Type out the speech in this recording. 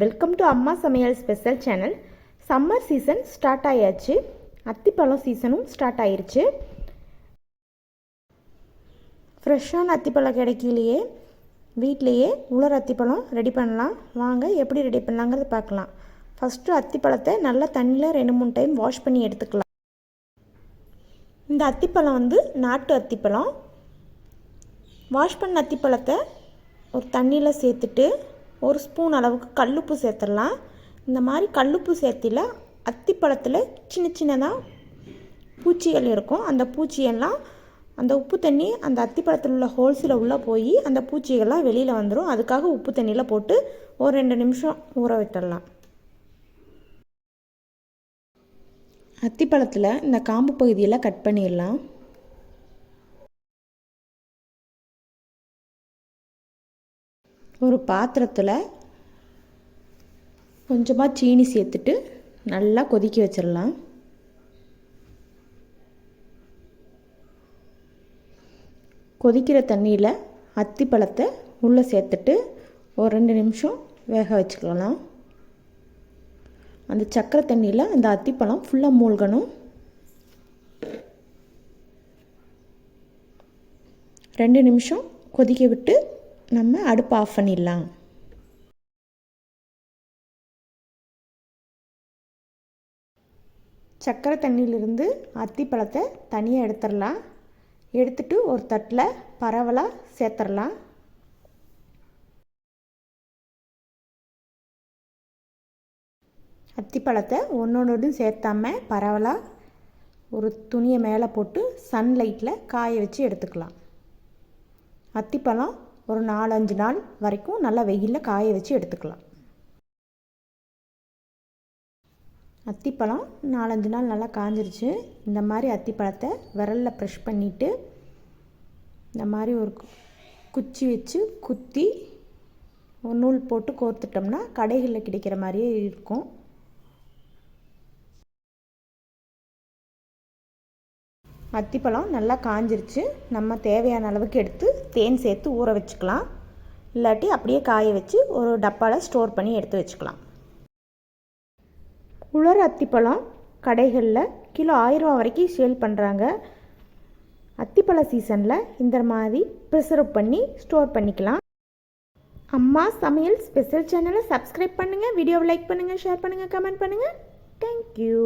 Welcome to அம்மா சமையல் special channel. Summer season start ஆயாச்சு. அத்திப்பழம் சீசனும் ஸ்டார்ட் ஆயிருச்சு. ஃப்ரெஷ்ஷான அத்திப்பழம் கிடைக்கலையே, வீட்லேயே உலர் அத்திப்பழம் ரெடி பண்ணலாம். வாங்க எப்படி ரெடி பண்ணலாங்கிறது பார்க்கலாம். ஃபஸ்ட்டு அத்திப்பழத்தை நல்லா தண்ணியில் 2-3 டைம் வாஷ் பண்ணி எடுத்துக்கலாம். இந்த அத்திப்பழம் நாட்டு அத்திப்பழம். வாஷ் பண்ண அத்திப்பழத்தை ஒரு தண்ணியில் சேர்த்துட்டு 1 ஸ்பூன் அளவுக்கு கல்லுப்பு சேர்த்துடலாம். இந்த மாதிரி கல்லுப்பு சேர்த்தில அத்திப்பழத்தில் சின்னதாக பூச்சிகள் இருக்கும். அந்த பூச்சியெல்லாம் அந்த உப்பு தண்ணி அந்த அத்திப்பழத்தில் உள்ள ஹோல்ஸில் உள்ளே போய் அந்த பூச்சிகள்லாம் வெளியில் வந்துடும். அதுக்காக உப்பு தண்ணியில் போட்டு ஒரு 2 நிமிஷம் ஊற விட்டுடலாம். அத்திப்பழத்தில் இந்த காம்பு பகுதியெல்லாம் கட் பண்ணிடலாம். ஒரு பாத்திரத்தில் கொஞ்சமாக சீனி சேர்த்துட்டு நல்லா கொதிக்க வச்சிடலாம். கொதிக்கிற தண்ணியில் அத்திப்பழத்தை உள்ளே சேர்த்துட்டு ஒரு 2 நிமிஷம் வேக வச்சுக்கலாம். அந்த சக்கரை தண்ணியில் அந்த அத்திப்பழம் ஃபுல்லாக மூழ்கணும். 2 நிமிஷம் கொதிக்க விட்டு நம்ம அடுப்பை ஆஃப் பண்ணிடலாம். சக்கரை தண்ணியிலிருந்து அத்திப்பழத்தை தனியாக எடுத்துடலாம். எடுத்துட்டு ஒரு தட்டில் பரவலாக சேர்த்துடலாம். அத்திப்பழத்தை ஒன்றொன்று சேர்த்தாம பரவலாக ஒரு துணியை மேலே போட்டு சன்லைட்டில் காய வச்சு எடுத்துக்கலாம். அத்திப்பழம் ஒரு 4-5 நாள் வரைக்கும் நல்லா வெயிலில் காய வச்சு எடுத்துக்கலாம். அத்திப்பழம் 4-5 நாள் நல்லா காஞ்சிருச்சு. இந்த மாதிரி அத்திப்பழத்தை விரலில் ப்ரெஷ் பண்ணிவிட்டு இந்த மாதிரி ஒரு குச்சி வச்சு குத்தி ஒரு நூல் போட்டு கோர்த்துட்டோம்னா கடைகளில் கிடைக்கிற மாதிரியே இருக்கும். அத்திப்பழம் நல்லா காஞ்சிருச்சு. நம்ம தேவையான அளவுக்கு எடுத்து தேன் சேர்த்து ஊற வச்சுக்கலாம். இல்லாட்டி அப்படியே காய வச்சு ஒரு டப்பாவில் ஸ்டோர் பண்ணி எடுத்து வச்சுக்கலாம். உலர் அத்திப்பழம் கடைகளில் கிலோ 1000 ரூபா வரைக்கும் சேல் பண்ணுறாங்க. அத்திப்பழ சீசனில் இந்த மாதிரி ப்ரிசர்வ் பண்ணி ஸ்டோர் பண்ணிக்கலாம். அம்மா சமையல் ஸ்பெஷல் சேனலை சப்ஸ்கிரைப் பண்ணுங்கள். வீடியோவை லைக் பண்ணுங்கள், ஷேர் பண்ணுங்கள், கமெண்ட் பண்ணுங்கள். தேங்க்யூ.